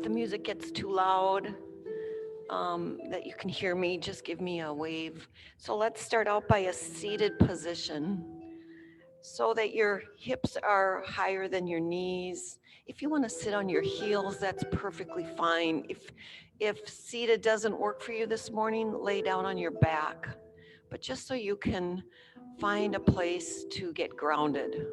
the music gets too loud, that you can hear me, just give me a wave. So let's start out by a seated position so that your hips are higher than your knees. If you want to sit on your heels, that's perfectly fine. If seated doesn't work for you this morning, lay down on your back. But just so you can find a place to get grounded.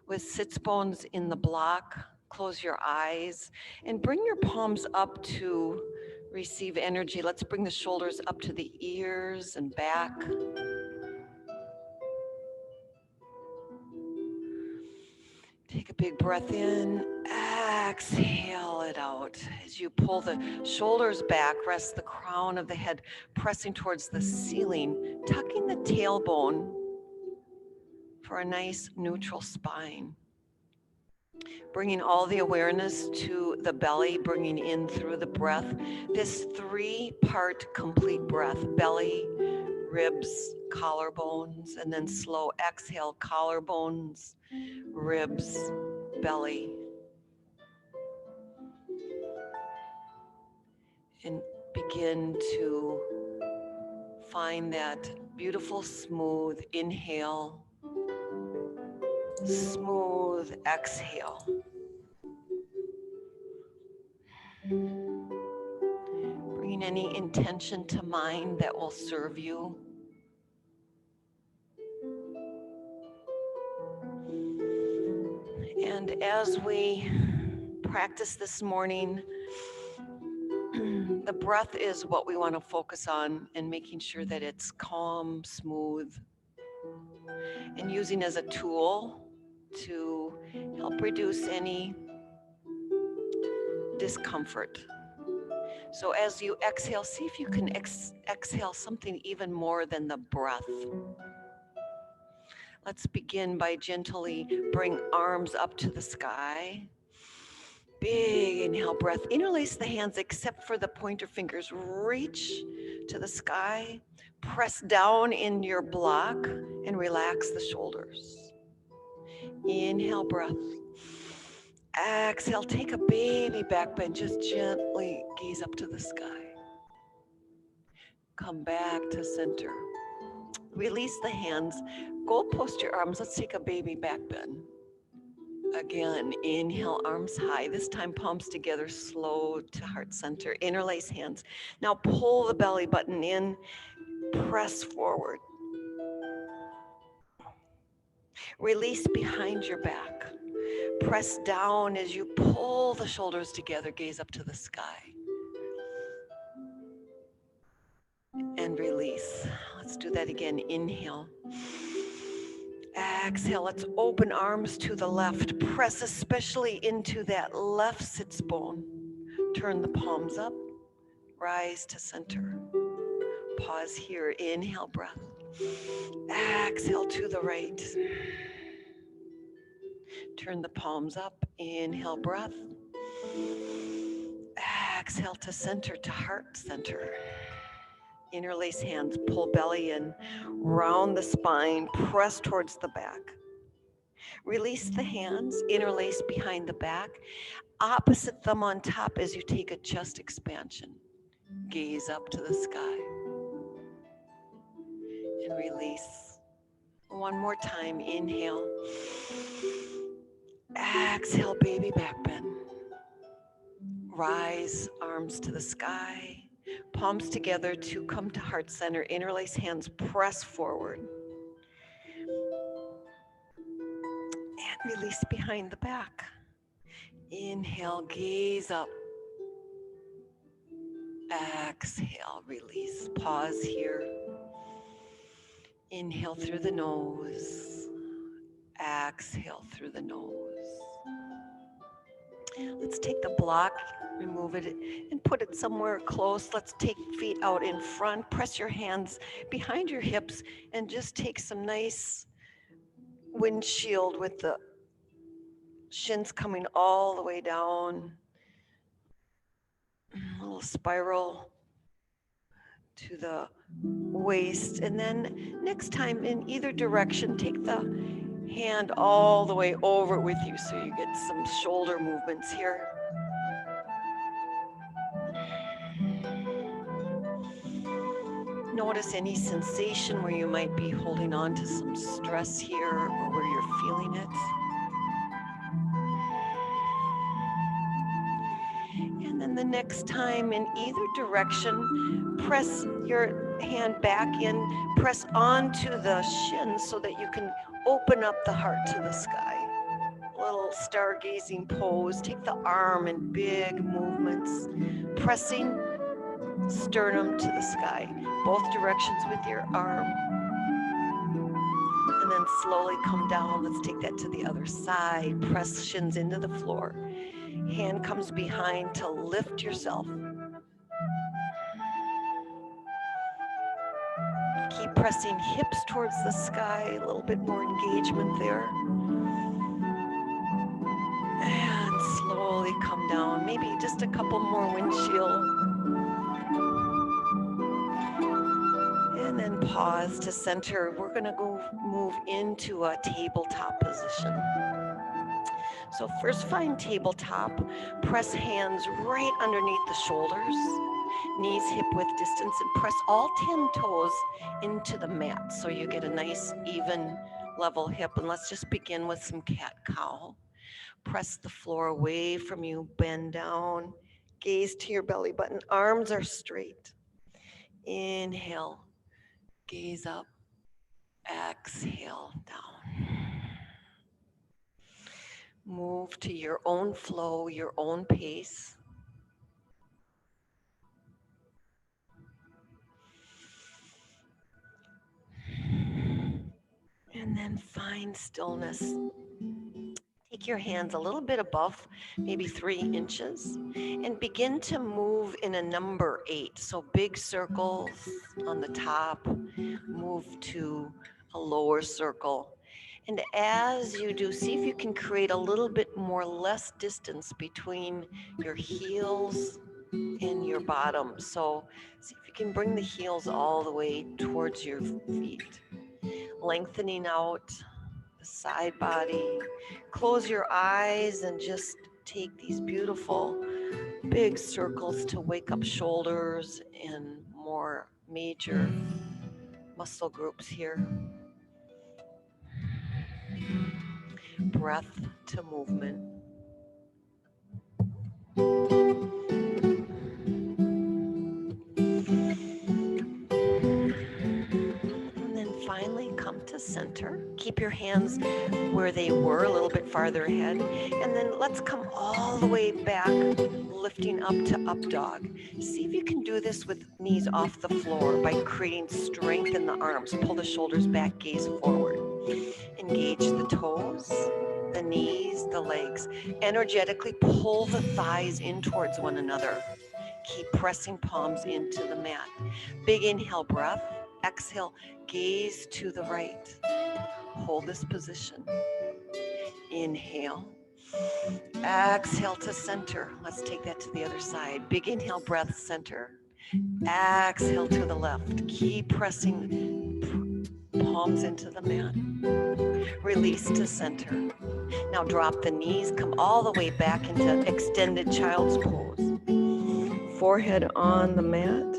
With sits bones in the block, close your eyes and bring your palms up to receive energy. Let's bring the shoulders up to the ears and back. Take a big breath in, exhale it out. As you pull the shoulders back, rest the crown of the head pressing towards the ceiling, tucking the tailbone for a nice neutral spine. Bringing all the awareness to the belly, bringing in through the breath, this 3-part complete breath, belly, ribs, collarbones, and then slow exhale, collarbones, ribs, belly. And begin to find that beautiful, smooth inhale, smooth exhale. Bringing any intention to mind that will serve you. And as we practice this morning, the breath is what we want to focus on, and making sure that it's calm, smooth, and using as a tool to help reduce any discomfort. So as you exhale, see if you can exhale something even more than the breath. Let's begin by gently bring arms up to the sky. Big inhale breath. Interlace the hands except for the pointer fingers. Reach to the sky. Press down in your block and relax the shoulders. Inhale breath. Exhale, take a baby back bend. Just gently gaze up to the sky. Come back to center. Release the hands. Gold post your arms. Let's take a baby back bend. Again, inhale, arms high. This time, palms together, slow to heart center. Interlace hands. Now pull the belly button in. Press forward. Release behind your back. Press down as you pull the shoulders together. Gaze up to the sky. And release. Let's do that again. Inhale. Exhale. Let's open arms to the left. Press especially into that left sits bone. Turn the palms up. Rise to center. Pause here. Inhale, breath. Exhale to the right. Turn the palms up. Inhale, breath. Exhale to center, to heart center. Interlace hands, pull belly in, round the spine, press towards the back. Release the hands, interlace behind the back. Opposite thumb on top as you take a chest expansion. Gaze up to the sky. And release. One more time, inhale. Exhale, baby back bend. Rise, arms to the sky. Palms together to come to heart center. Interlace hands, press forward. And release behind the back. Inhale, gaze up. Exhale, release. Pause here. Inhale through the nose. Exhale through the nose. Let's take the block, remove it, and put it somewhere close. Let's take feet out in front. Press your hands behind your hips and just take some nice windshield with the shins coming all the way down. A little spiral to the waist. And then next time in either direction, take the hand all the way over with you so you get some shoulder movements here. Notice any sensation where you might be holding on to some stress here or where you're feeling it. And then the next time in either direction, press your hand back in, press onto the shins so that you can open up the heart to the sky. Little stargazing pose. Take the arm in big movements, pressing sternum to the sky, both directions with your arm. And then slowly come down. Let's take that to the other side. Press shins into the floor. Hand comes behind to lift yourself. Keep pressing hips towards the sky, a little bit more engagement there. And slowly come down, maybe just a couple more windshield. And then pause to center. We're gonna go move into a tabletop position. So first find tabletop, press hands right underneath the shoulders, knees hip width distance, and press all 10 toes into the mat so you get a nice even level hip. And let's just begin with some cat-cow. Press the floor away from you, bend down, gaze to your belly button, arms are straight. Inhale, gaze up, exhale down. Move to your own flow, your own pace. And then find stillness. Take your hands a little bit above, maybe 3 inches, and begin to move in a number 8. So big circles on the top, move to a lower circle. And as you do, see if you can create a little bit more less distance between your heels and your bottom. So see if you can bring the heels all the way towards your feet. Lengthening out the side body. Close your eyes and just take these beautiful big circles to wake up shoulders and more major muscle groups here. Breath to movement. And then finally come to center. Keep your hands where they were, a little bit farther ahead. And then let's come all the way back, lifting up to up dog. See if you can do this with knees off the floor by creating strength in the arms. Pull the shoulders back, gaze forward. Engage the toes, the knees, the legs. Energetically pull the thighs in towards one another. Keep pressing palms into the mat. Big inhale breath. Exhale, gaze to the right. Hold this position. Inhale. Exhale to center. Let's take that to the other side. Big inhale, breath, center. Exhale to the left. Keep pressing palms into the mat. Release to center. Now drop the knees, come all the way back into extended child's pose. Forehead on the mat.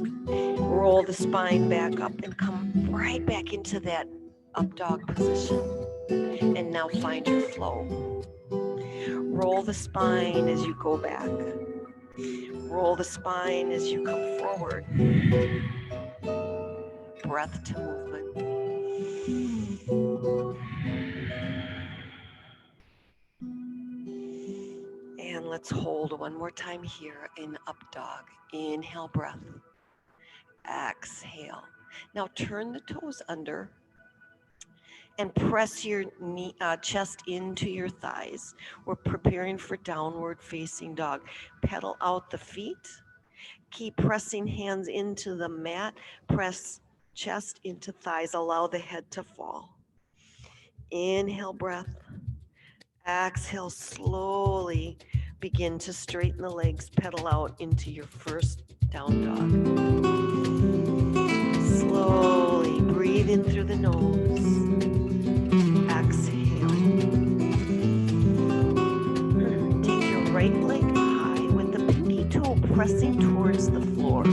Roll the spine back up and come right back into that up dog position. And now find your flow. Roll the spine as you go back. Roll the spine as you come forward. Breath to movement. And let's hold one more time here in up dog. Inhale, breath. Exhale. Now turn the toes under and press your knee, chest into your thighs. We're preparing for downward facing dog. Pedal out the feet. Keep pressing hands into the mat. Press chest into thighs. Allow the head to fall. Inhale, breath. Exhale, slowly begin to straighten the legs. Pedal out into your first down dog. Slowly breathe in through the nose. Exhale. Take your right leg high with the pinky toe pressing towards the floor.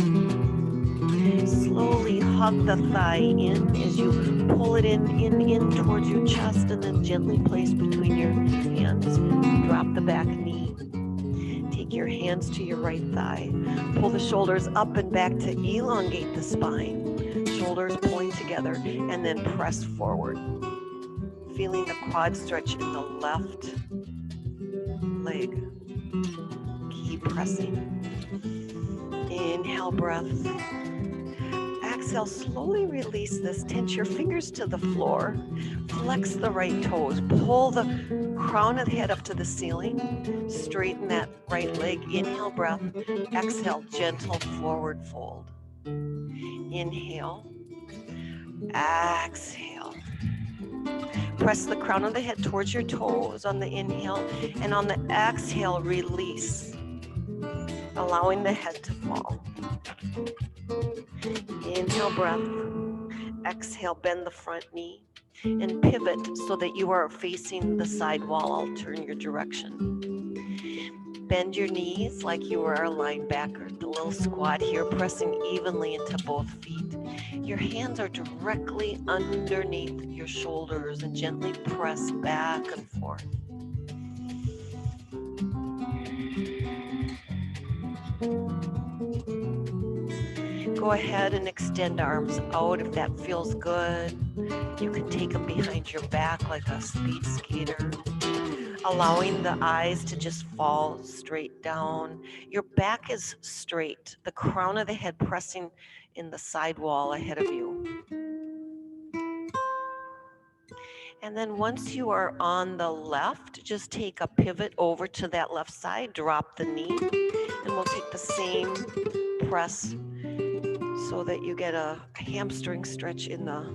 Slowly hug the thigh in as you pull it in towards your chest, and then gently place between your hands. Drop the back knee. Take your hands to your right thigh. Pull the shoulders up and back to elongate the spine. Shoulders pulling together, and then press forward. Feeling the quad stretch in the left leg. Keep pressing. Inhale, breath. Exhale, slowly release this. Tense your fingers to the floor. Flex the right toes. Pull the crown of the head up to the ceiling. Straighten that right leg. Inhale, breath. Exhale, gentle forward fold. Inhale. Exhale. Press the crown of the head towards your toes on the inhale, and on the exhale, release, allowing the head to fall. Inhale, breath. Exhale, bend the front knee and pivot so that you are facing the side wall. I'll turn your direction. Bend your knees like you are a linebacker. The little squat here, pressing evenly into both feet. Your hands are directly underneath your shoulders and gently press back and forth. Go ahead and extend arms out if that feels good. You can take them behind your back like a speed skater, allowing the eyes to just fall straight down. Your back is straight, the crown of the head pressing in the side wall ahead of you. And then once you are on the left, just take a pivot over to that left side, drop the knee, and we'll take the same press so that you get a hamstring stretch in the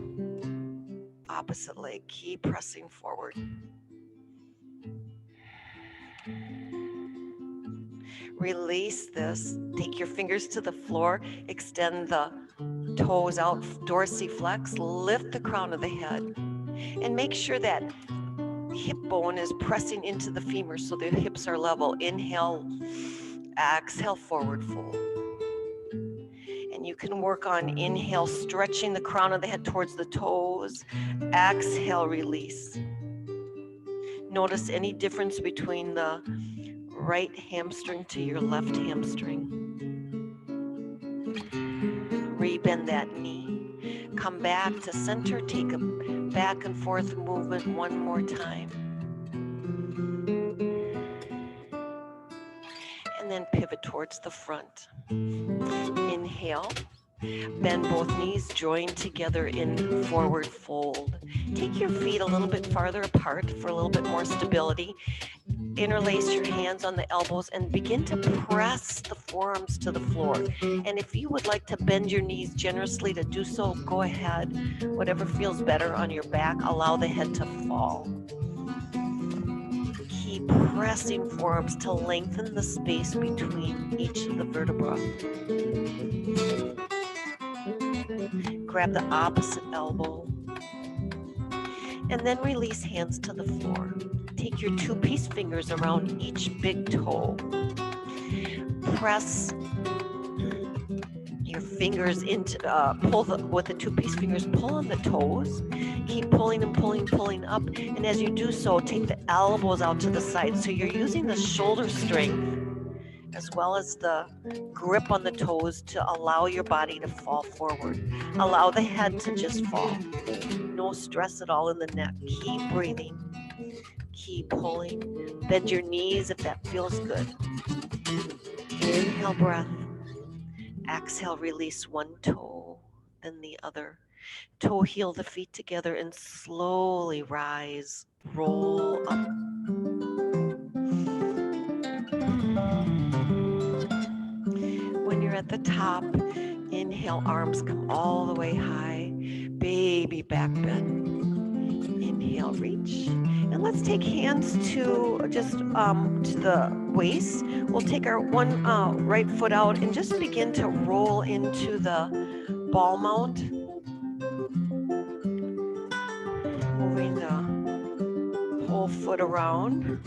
opposite leg. Keep pressing forward. Release this. Take your fingers to the floor. Extend the toes out, dorsiflex. Lift the crown of the head. And make sure that hip bone is pressing into the femur so the hips are level. Inhale, exhale, forward fold. And you can work on inhale, stretching the crown of the head towards the toes. Exhale, release. Notice any difference between the right hamstring to your left hamstring. Rebend that knee. Come back to center. Take a back and forth movement one more time. And then pivot towards the front. Inhale. Bend both knees, join together in forward fold. Take your feet a little bit farther apart for a little bit more stability. Interlace your hands on the elbows and begin to press the forearms to the floor. And if you would like to bend your knees generously to do so, go ahead. Whatever feels better on your back, allow the head to fall. Keep pressing forearms to lengthen the space between each of the vertebrae. Grab the opposite elbow. And then release hands to the floor. Take your two peace fingers around each big toe. Press your fingers into, with the two peace fingers, pull on the toes. Keep pulling and pulling, pulling up. And as you do so, take the elbows out to the side. So you're using the shoulder strength as well as the grip on the toes to allow your body to fall forward. Allow the head to just fall. No stress at all in the neck. Keep breathing. Keep pulling. Bend your knees if that feels good. Inhale, breath. Exhale, release one toe, then the other. Toe heel the feet together and slowly rise. Roll up. When you're at the top, inhale, arms come all the way high. Baby back bend. Inhale, reach. And let's take hands to just to the waist. We'll take our one right foot out and just begin to roll into the ball mount. Moving the whole foot around.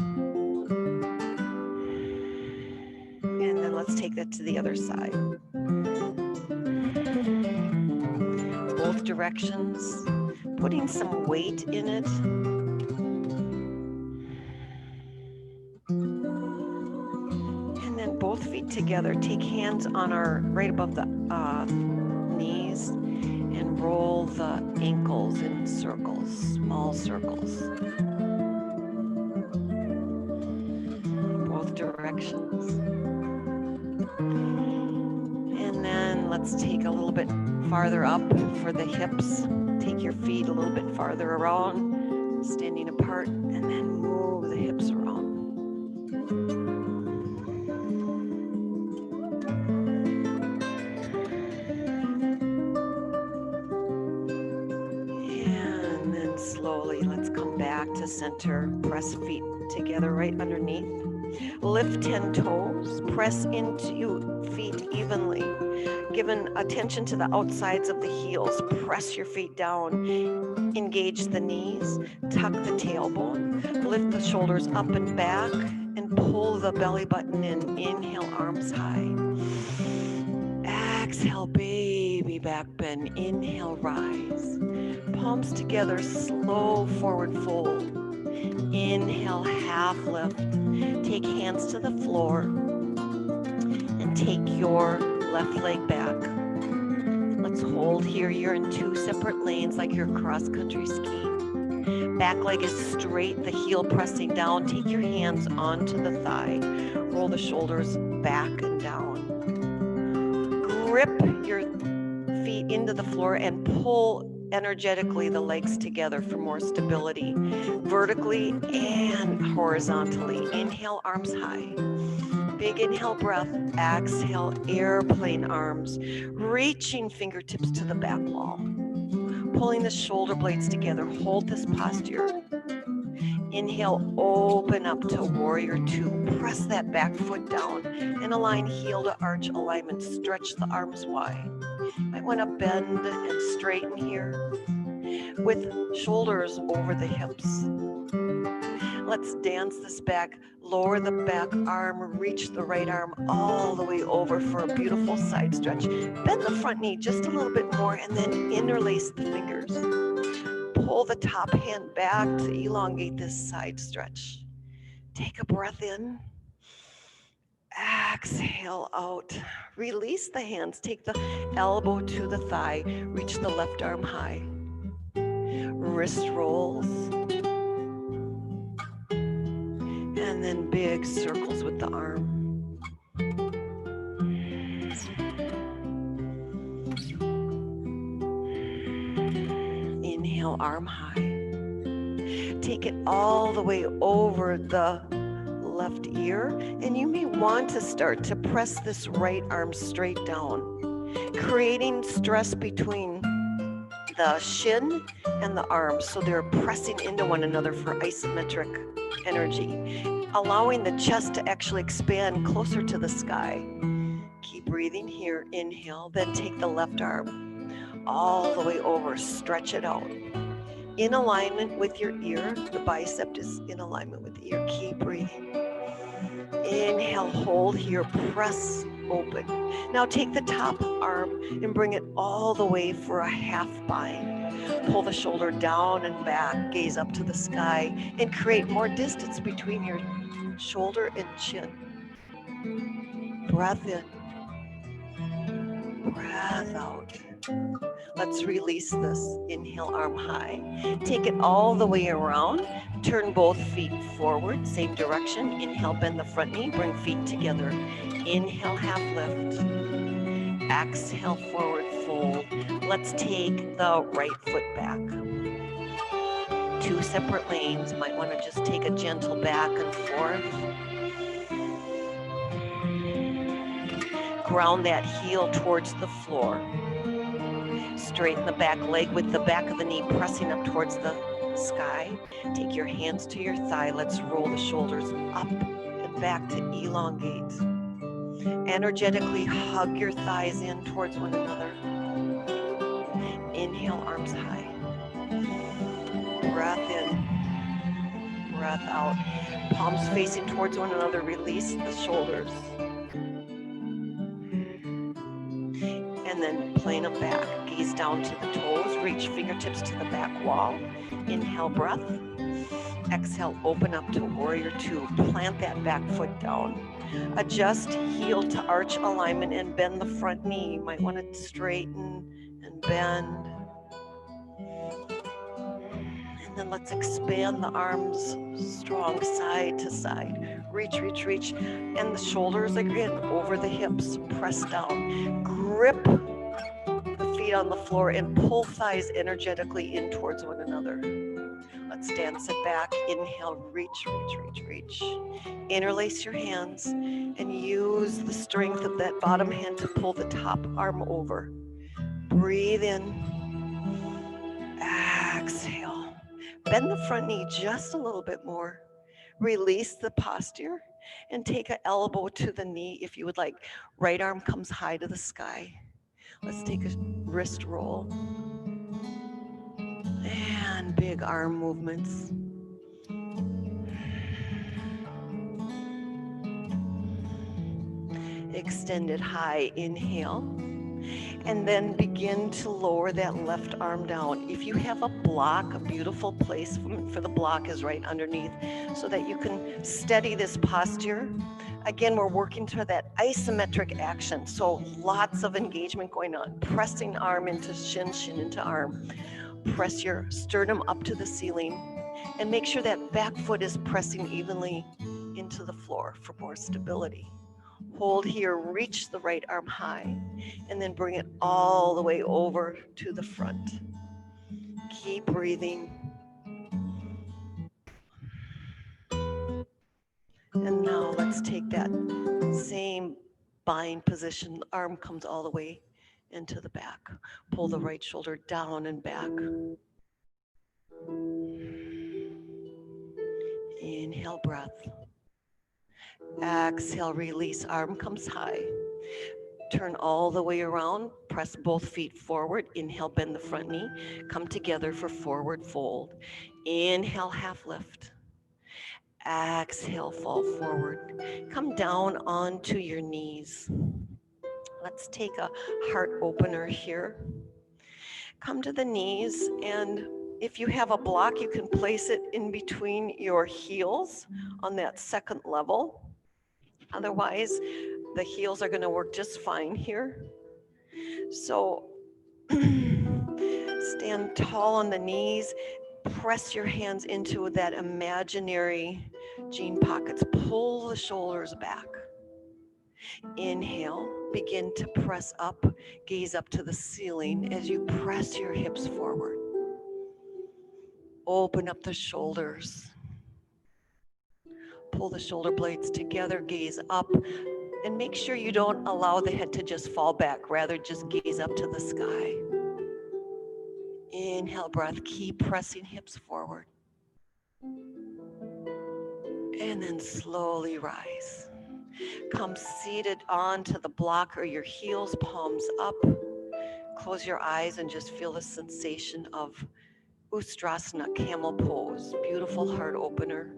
And then let's take that to the other side. directions, putting some weight in it. And then both feet together. Take hands on our, right above the knees, and roll the ankles in circles, small circles. Both directions. And then let's take a little bit farther up for the hips. Take your feet a little bit farther around, standing apart, and then move the hips around. And then slowly, let's come back to center. Press feet together right underneath. Lift 10 toes, press into feet evenly. Given attention to the outsides of the heels, press your feet down. Engage the knees, tuck the tailbone, lift the shoulders up and back, and pull the belly button in. Inhale, arms high. Exhale, baby back bend. Inhale, rise. Palms together, slow forward fold. Inhale, half lift. Take hands to the floor and take your left leg back. Let's hold here. You're in 2 separate lanes like you're cross-country skiing. Back leg is straight, the heel pressing down. Take your hands onto the thigh. Roll the shoulders back and down. Grip your feet into the floor and pull energetically the legs together for more stability, vertically and horizontally. Inhale, arms high. Big inhale breath. Exhale, airplane arms, reaching fingertips to the back wall. Pulling the shoulder blades together. Hold this posture. Inhale, open up to warrior 2. Press that back foot down and align heel to arch alignment. Stretch the arms wide. Might want to bend and straighten here with shoulders over the hips. Let's dance this back. Lower the back arm, reach the right arm all the way over for a beautiful side stretch. Bend the front knee just a little bit more and then interlace the fingers. Pull the top hand back to elongate this side stretch. Take a breath in. Exhale out. Release the hands. Take the elbow to the thigh. Reach the left arm high. Wrist rolls. And then big circles with the arm. Inhale, arm high. Take it all the way over the left ear, and you may want to start to press this right arm straight down, creating stress between the shin and the arm, so they're pressing into one another for isometric energy, allowing the chest to actually expand closer to the sky. Keep breathing here. Inhale, then take the left arm all the way over, stretch it out. In alignment with your ear, the bicep is in alignment with the ear. Keep breathing. Inhale, hold here, press open. Now take the top arm and bring it all the way for a half bind. Pull the shoulder down and back, gaze up to the sky, and create more distance between your shoulder and chin. Breath in, breath out. Let's release this. Inhale, arm high. Take it all the way around. Turn both feet forward, same direction. Inhale, bend the front knee, bring feet together. Inhale, half lift. Exhale, forward fold. Let's take the right foot back. 2 separate lanes. Might want to just take a gentle back and forth. Ground that heel towards the floor. Straighten the back leg with the back of the knee pressing up towards the sky. Take your hands to your thigh. Let's roll the shoulders up and back to elongate. Energetically hug your thighs in towards one another. Inhale, arms high. Breath in, breath out. Palms facing towards one another. Release the shoulders. And then plane them back. gaze down to the toes, reach fingertips to the back wall. Inhale, breath. Exhale, open up to warrior two. Plant that back foot down. Adjust heel to arch alignment and bend the front knee. You might want to straighten and bend. And then let's expand the arms strong side to side. Reach, reach, reach. And the shoulders again over the hips. Press down. Grip the feet on the floor and pull thighs energetically in towards one another. Let's dance it back. Inhale, reach, reach, reach, reach. Interlace your hands and use the strength of that bottom hand to pull the top arm over. Breathe in. Exhale. Bend the front knee just a little bit more. Release the posture and take an elbow to the knee if you would like. Right arm comes high to the sky. Let's take a wrist roll. And big arm movements. Extend it high, inhale. And then begin to lower that left arm down. If you have a block, a beautiful place for the block is right underneath so that you can steady this posture. Again, we're working to that isometric action. So lots of engagement going on. Pressing arm into shin, shin into arm. Press your sternum up to the ceiling and make sure that back foot is pressing evenly into the floor for more stability. Hold here, reach the right arm high, and then bring it all the way over to the front. Keep breathing. And now let's take that same bind position. The arm comes all the way into the back. Pull the right shoulder down and back. Inhale, breath. Exhale, release, arm comes high. Turn all the way around, press both feet forward. Inhale, bend the front knee. Come together for forward fold. Inhale, half lift. Exhale, fall forward. Come down onto your knees. Let's take a heart opener here. Come to the knees, and if you have a block, you can place it in between your heels on that second level. Otherwise, the heels are going to work just fine here. So stand tall on the knees. Press your hands into that imaginary jean pockets. Pull the shoulders back. Inhale, begin to press up. Gaze up to the ceiling as you press your hips forward. Open up the shoulders. Pull the shoulder blades together, gaze up, and make sure you don't allow the head to just fall back. Rather, just gaze up to the sky. Inhale, breath. Keep pressing hips forward. And then slowly rise. Come seated onto the block or your heels, palms up. Close your eyes and just feel the sensation of Ustrasana, camel pose. Beautiful heart opener.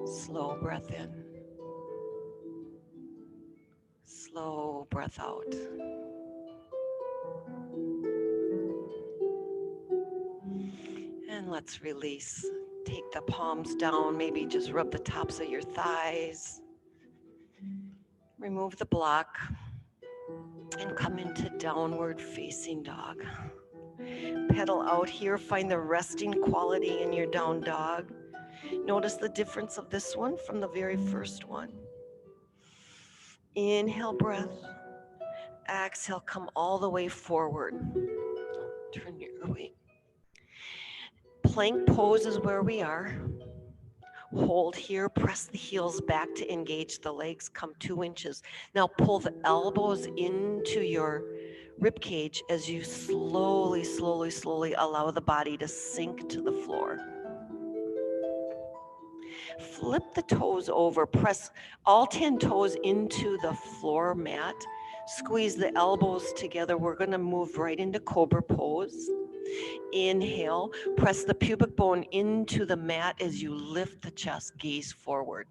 Slow breath in. Slow breath out. And let's release. Take the palms down, maybe just rub the tops of your thighs. Remove the block and come into downward facing dog. Pedal out here, find the resting quality in your down dog. Notice the difference of this one from the very first one. Inhale, breath. Exhale, come all the way forward. Turn your way. Plank pose is where we are. Hold here, press the heels back to engage the legs, come 2 inches. Now pull the elbows into your rib cage as you slowly, slowly, slowly allow the body to sink to the floor. Flip the toes over, press all 10 toes into the floor mat. Squeeze the elbows together. We're gonna move right into cobra pose. Inhale, press the pubic bone into the mat as you lift the chest, gaze forward.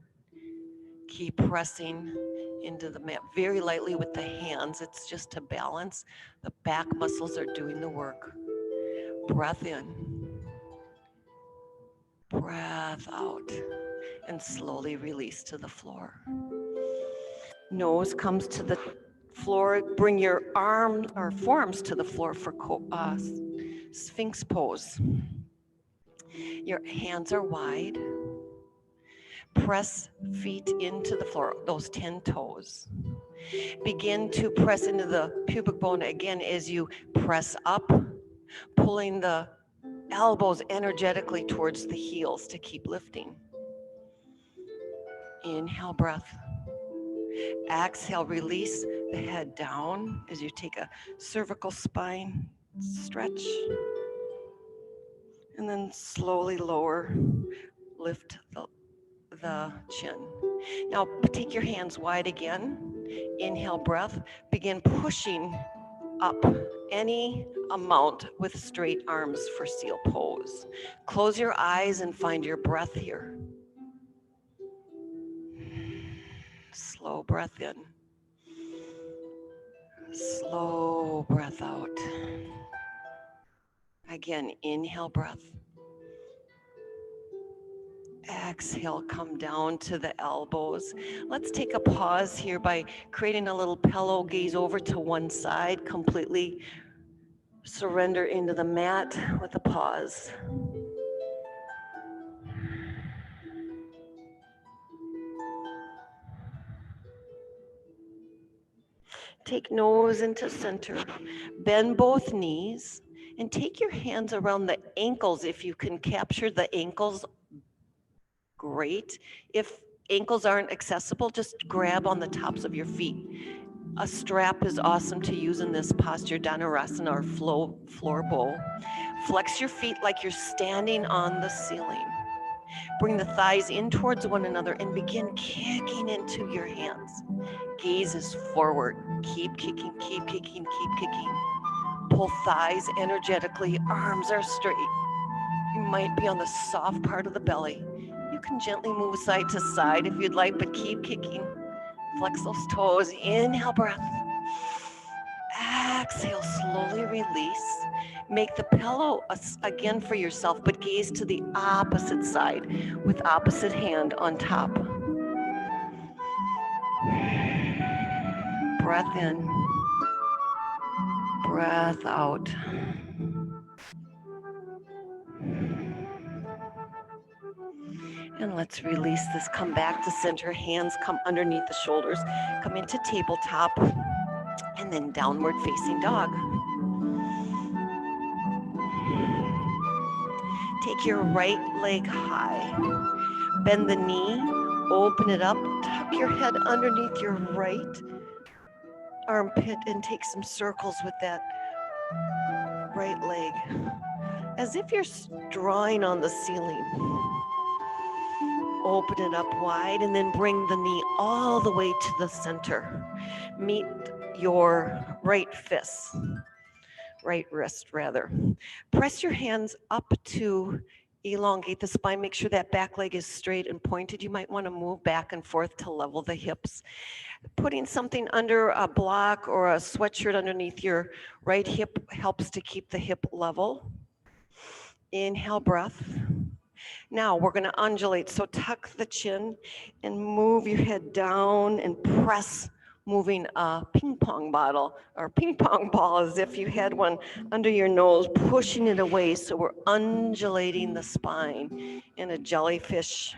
Keep pressing. into the mat very lightly with the hands. It's just to balance. The back muscles are doing the work. Breath in, breath out, and slowly release to the floor. Nose comes to the floor. Bring your arms or forearms to the floor for Sphinx pose. Your hands are wide. Press feet into the floor, those 10 toes. Begin to press into the pubic bone again as you press up, pulling the elbows energetically towards the heels to keep lifting. Inhale, breath. Exhale, release the head down as you take a cervical spine stretch. And then slowly lower, lift the chin. Now take your hands wide again. Inhale, breath. Begin pushing up any amount with straight arms for seal pose. Close your eyes and find your breath here. Slow breath in. Slow breath out. Again, inhale, breath. Exhale, come down to the elbows. Let's take a pause here by creating a little pillow, gaze over to one side, completely surrender into the mat with a pause. Take nose into center, bend both knees, and take your hands around the ankles. If you can capture the ankles, great. If ankles aren't accessible, just grab on the tops of your feet. A strap is awesome to use in this posture, Dhanurasana or floor bowl. Flex your feet like you're standing on the ceiling. Bring the thighs in towards one another and begin kicking into your hands. Gaze is forward. Keep kicking, keep kicking, keep kicking. Pull thighs energetically. Arms are straight. You might be on the soft part of the belly. You can gently move side to side if you'd like, but keep kicking. Flex those toes. Inhale, breath. Exhale, slowly release. Make the pillow again for yourself, but gaze to the opposite side with opposite hand on top. Breath in, breath out. And let's release this. Come back to center. Hands come underneath the shoulders. Come into tabletop and then downward facing dog. Take your right leg high. Bend the knee, open it up, tuck your head underneath your right armpit and take some circles with that right leg, as if you're drawing on the ceiling. Open it up wide and then bring the knee all the way to the center. Meet your right fist, right wrist rather. Press your hands up to elongate the spine. Make sure that back leg is straight and pointed. You might want to move back and forth to level the hips. Putting something under a block or a sweatshirt underneath your right hip helps to keep the hip level. Inhale, breath. Now we're going to undulate. So tuck the chin and move your head down and press, moving a ping pong bottle or ping pong ball as if you had one under your nose, pushing it away. So we're undulating the spine in a jellyfish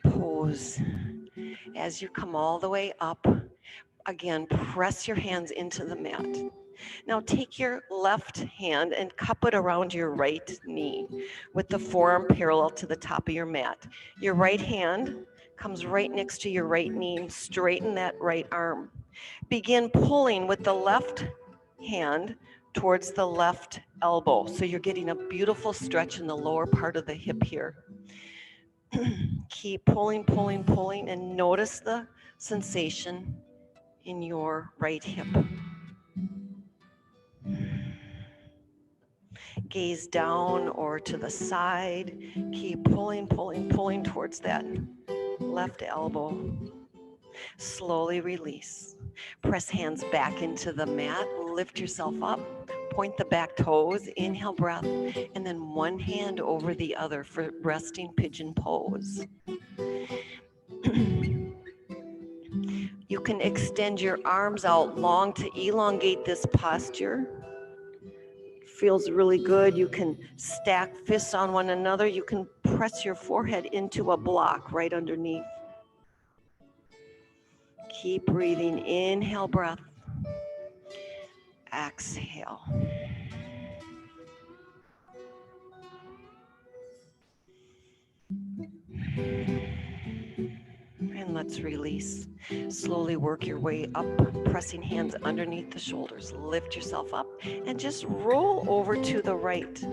pose. As you come all the way up, again, press your hands into the mat. Now take your left hand and cup it around your right knee with the forearm parallel to the top of your mat. Your right hand comes right next to your right knee and straighten that right arm. Begin pulling with the left hand towards the left elbow. So you're getting a beautiful stretch in the lower part of the hip here. Keep pulling, pulling, pulling, and notice the sensation in your right hip. Gaze down or to the side. Keep pulling, pulling, pulling towards that left elbow. Slowly release. Press hands back into the mat. Lift yourself up. Point the back toes. Inhale, breath. And then one hand over the other for resting pigeon pose. You can extend your arms out long to elongate this posture. Feels really good. You can stack fists on one another. You can press your forehead into a block right underneath. Keep breathing. Inhale, breath. Exhale. And let's release. Slowly work your way up, pressing hands underneath the shoulders. Lift yourself up and just roll over to the right.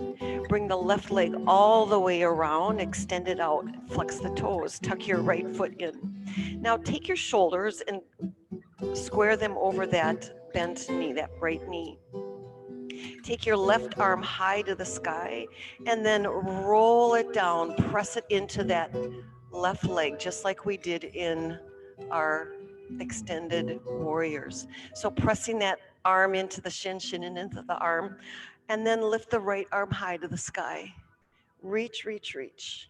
Bring the left leg all the way around, extend it out, flex the toes, tuck your right foot in. Now take your shoulders and square them over that bent knee, that right knee. Take your left arm high to the sky and then roll it down, press it into that left leg, just like we did in our extended warriors. So pressing that arm into the shin and into the arm, and then lift the right arm high to the sky. Reach, reach, reach.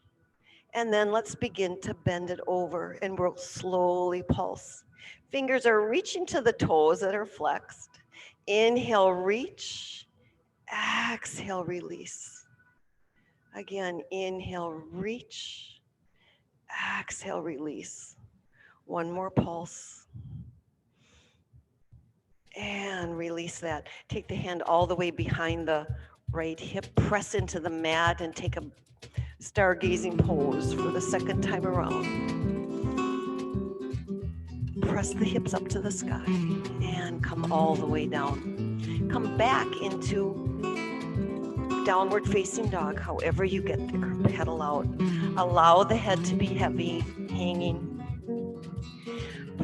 And then let's begin to bend it over and we'll slowly pulse. Fingers are reaching to the toes that are flexed. Inhale, reach. Exhale, release. Again, inhale, reach. Exhale, release. One more pulse. And release that. Take the hand all the way behind the right hip. Press into the mat and take a stargazing pose for the second time around. Press the hips up to the sky and come all the way down. Come back into downward facing dog, however you get there. Pedal out. Allow the head to be heavy, hanging.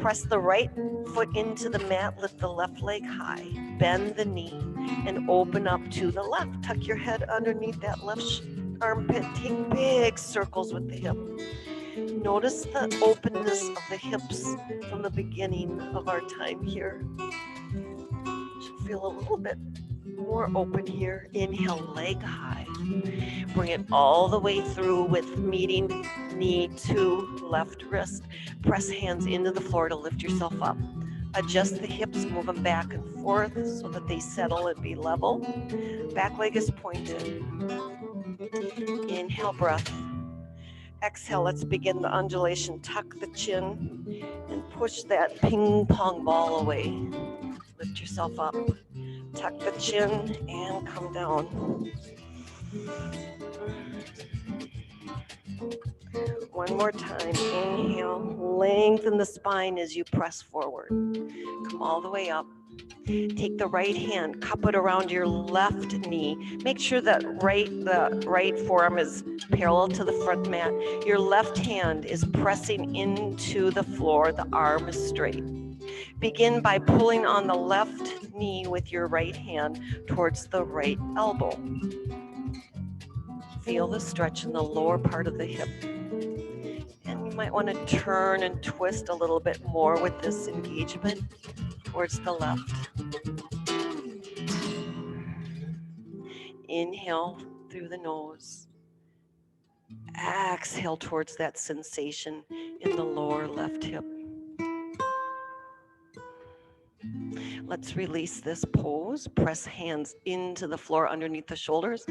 Press the right foot into the mat, lift the left leg high, bend the knee, and open up to the left. Tuck your head underneath that left armpit. Take big circles with the hip. Notice the openness of the hips from the beginning of our time here. Should feel a little bit more open here. Inhale, leg high. Bring it all the way through with meeting knee to left wrist. Press hands into the floor to lift yourself up. Adjust the hips, move them back and forth so that they settle and be level. Back leg is pointed. Inhale, breath. Exhale, let's begin the undulation. Tuck the chin and push that ping pong ball away. Lift yourself up. Tuck the chin and come down. One more time. Inhale. Lengthen the spine as you press forward. Come all the way up. Take the right hand, cup it around your left knee. Make sure that the right forearm is parallel to the front mat. Your left hand is pressing into the floor. The arm is straight. Begin by pulling on the left knee with your right hand towards the right elbow. Feel the stretch in the lower part of the hip. And you might want to turn and twist a little bit more with this engagement towards the left. Inhale through the nose. Exhale towards that sensation in the lower left hip. Let's release this pose. Press hands into the floor underneath the shoulders.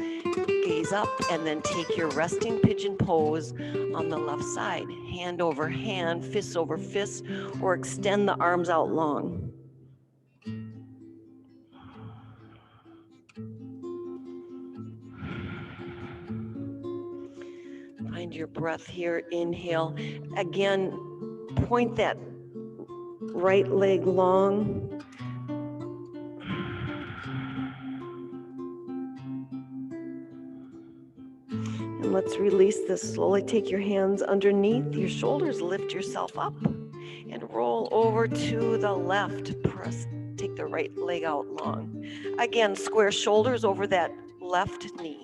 Gaze up and then take your resting pigeon pose on the left side. Hand over hand, fist over fist, or extend the arms out long. Find your breath here. Inhale. Again, point that right leg long. And let's release this. Slowly take your hands underneath your shoulders. Lift yourself up and roll over to the left. Press. Take the right leg out long. Again, square shoulders over that left knee.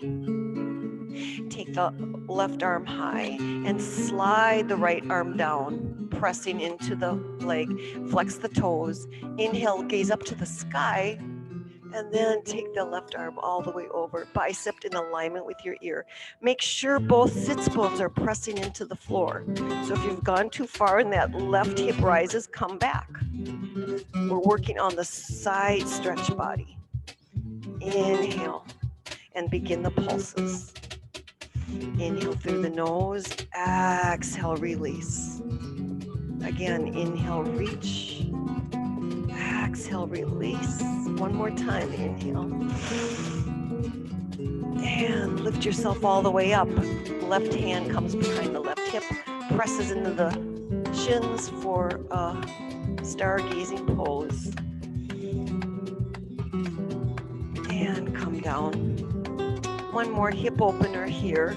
take the left arm high and slide the right arm down, pressing into the leg. Flex the toes. Inhale, gaze up to the sky, and then take the left arm all the way over, bicep in alignment with your ear. Make sure both sits bones are pressing into the floor. So if you've gone too far and that left hip rises, come back. We're working on the side stretch body. Inhale and begin the pulses. Inhale through the nose, exhale, release. Again, inhale, reach. Exhale, release. One more time, inhale. And lift yourself all the way up. Left hand comes behind the left hip, presses into the shins for a stargazing pose. And come down. One more hip opener here.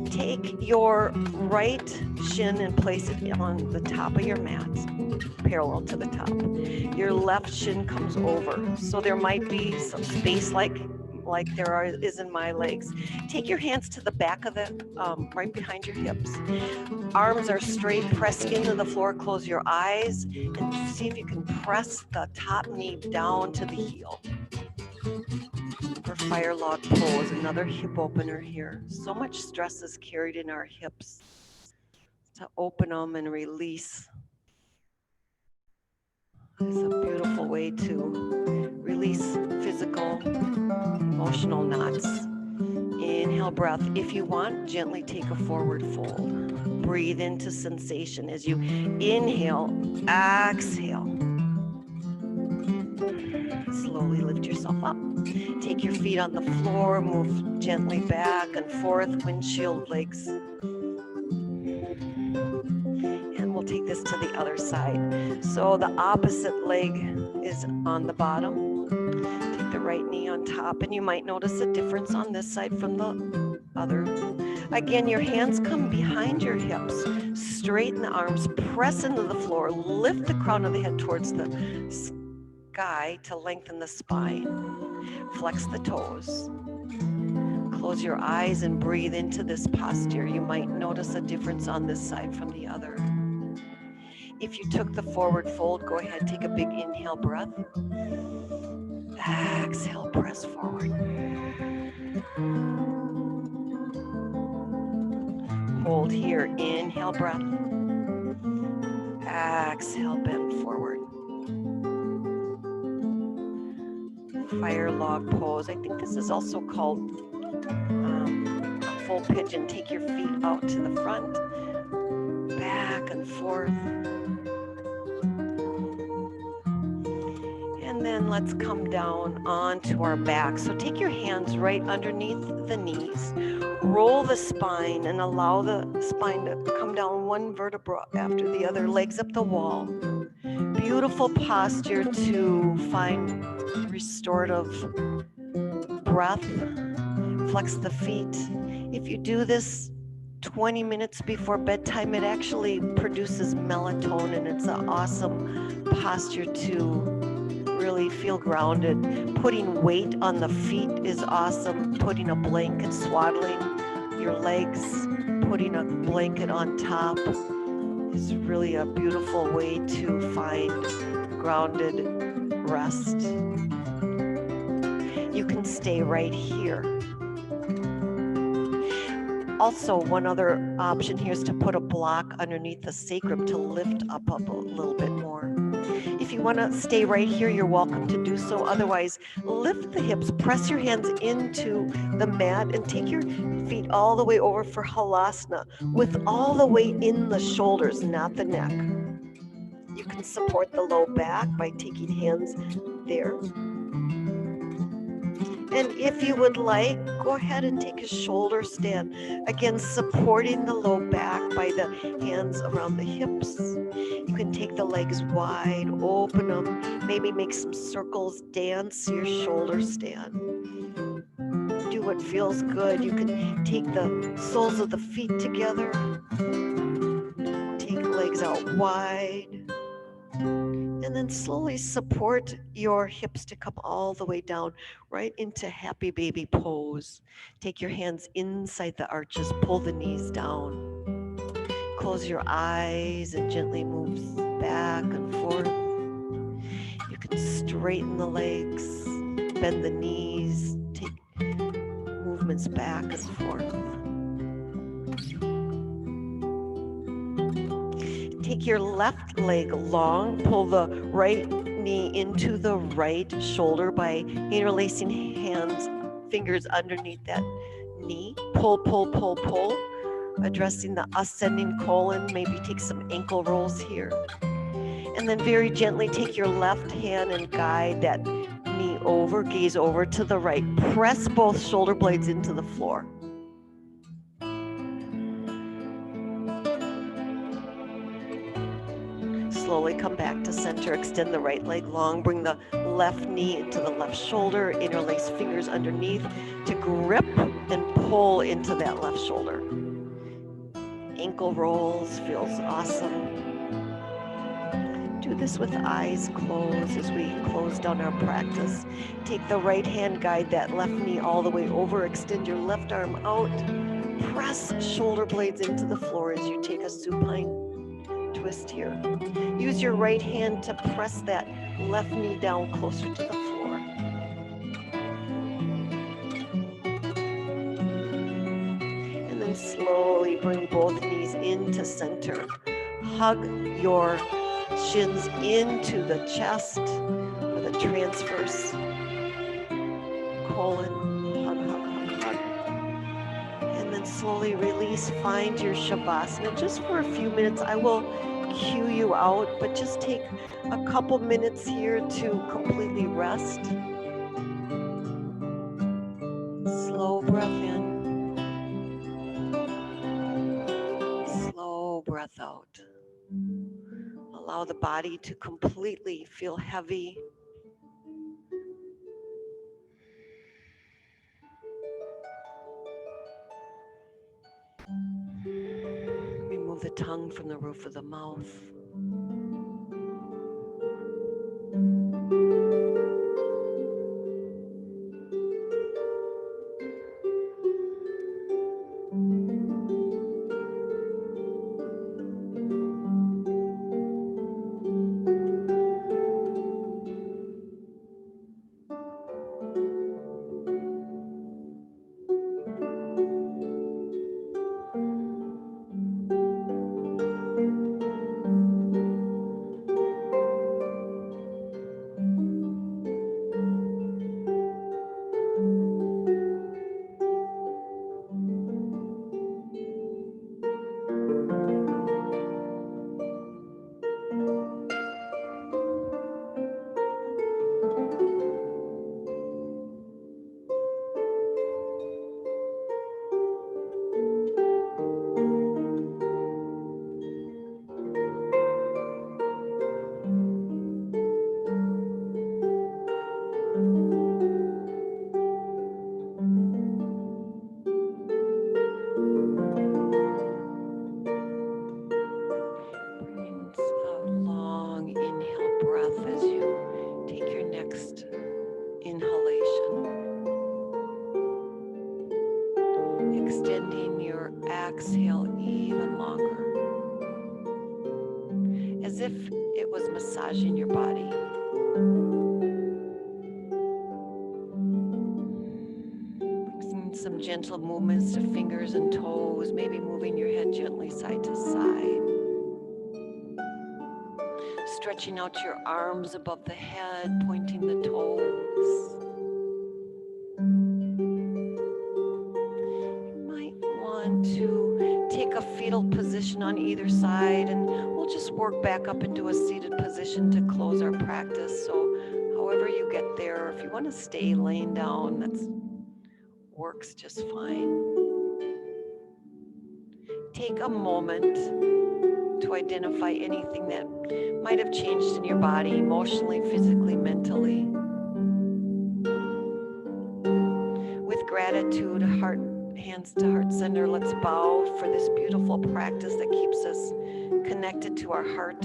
Take your right shin and place it on the top of your mat, parallel to the top. Your left shin comes over. So there might be some space like there is in my legs. Take your hands to the back of the, right behind your hips. Arms are straight, press into the floor, close your eyes, and see if you can press the top knee down to the heel. For fire log pose, another hip opener here. So much stress is carried in our hips. To open them and release is a beautiful way to release physical, emotional knots. Inhale, breath. If you want, gently take a forward fold. Breathe into sensation as you inhale, exhale. Slowly lift yourself up. Take your feet on the floor, move gently back and forth, windshield legs. And we'll take this to the other side. So the opposite leg is on the bottom. Take the right knee on top, and you might notice a difference on this side from the other. Again, your hands come behind your hips. Straighten the arms, press into the floor, lift the crown of the head towards the sky to lengthen the spine. Flex the toes. Close your eyes and breathe into this posture. You might notice a difference on this side from the other. If you took the forward fold, go ahead, take a big inhale breath. Exhale, press forward. Hold here, inhale breath. Exhale, bend forward. Fire log pose. I think this is also called a full pigeon. Take your feet out to the front, back and forth. And then let's come down onto our back. So take your hands right underneath the knees. Roll the spine and allow the spine to come down one vertebra after the other. Legs up the wall. Beautiful posture to find restorative breath. Flex the feet. If you do this 20 minutes before bedtime, it actually produces melatonin. It's an awesome posture to really feel grounded. Putting weight on the feet is awesome. Putting a blanket, swaddling your legs, putting a blanket on top is really a beautiful way to find grounded rest. You can stay right here. Also, one other option here is to put a block underneath the sacrum to lift up a little bit more. If you want to stay right here, you're welcome to do so. Otherwise, lift the hips, press your hands into the mat, and take your feet all the way over for Halasana with all the weight in the shoulders, not the neck. You can support the low back by taking hands there. And if you would like, go ahead and take a shoulder stand. Again, supporting the low back by the hands around the hips. You can take the legs wide, open them, maybe make some circles, dance your shoulder stand. Do what feels good. You can take the soles of the feet together. Take legs out wide. And then slowly support your hips to come all the way down, right into happy baby pose. Take your hands inside the arches, pull the knees down. Close your eyes and gently move back and forth. You can straighten the legs, bend the knees, take movements back and forth. Take your left leg long, pull the right knee into the right shoulder by interlacing fingers underneath that knee. Pull, pull, pull, pull, addressing the ascending colon. Maybe take some ankle rolls here. And then very gently take your left hand and guide that knee over, gaze over to the right. Press both shoulder blades into the floor. Slowly come back to center, extend the right leg long, bring the left knee into the left shoulder, interlace fingers underneath to grip and pull into that left shoulder. Ankle rolls, feels awesome. Do this with eyes closed as we close down our practice. Take the right hand, guide that left knee all the way over, extend your left arm out, press shoulder blades into the floor as you take a supine twist here. Use your right hand to press that left knee down closer to the floor. And then slowly bring both knees into center. Hug your shins into the chest with a transverse colon. Hug, hug, hug, hug. And then slowly release, find your Shavasana. Just for a few minutes, I will cue you out, but just take a couple minutes here to completely rest. Slow breath in. Slow breath out. Allow the body to completely feel heavy. Remove the tongue from the roof of the mouth. Extending your exhale even longer, as if it was massaging your body. Bring some gentle movements to fingers and toes, maybe moving your head gently side to side. Stretching out your arms above the head, pointing the toes. To take a fetal position on either side, and we'll just work back up into a seated position to close our practice. So however you get there, if you want to stay laying down, that works just fine. Take a moment to identify anything that might have changed in your body, emotionally, physically, mentally. With gratitude, hands to heart center, let's bow for this beautiful practice that keeps us connected to our heart.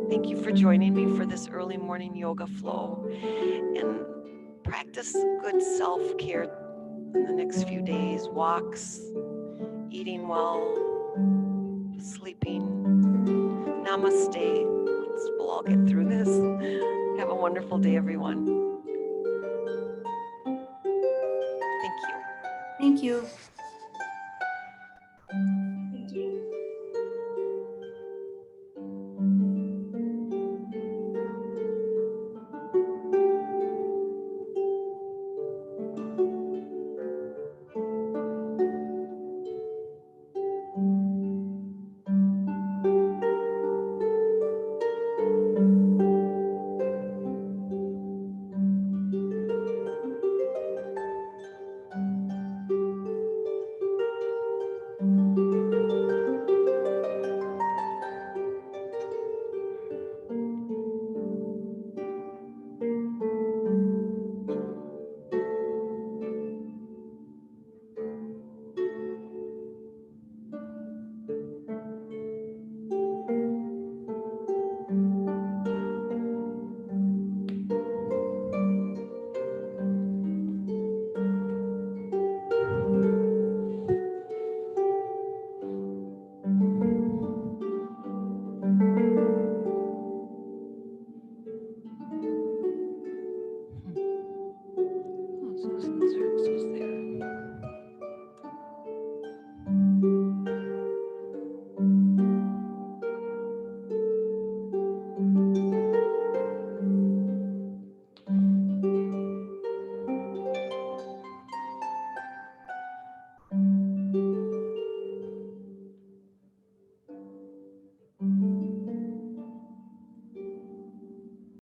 Thank you for joining me for this early morning yoga flow, and practice good self-care in the next few days, walks, eating well, sleeping. Namaste. We'll all get through this. Have a wonderful day, everyone. Thank you. Thank you. Thank you. Oh, Susan.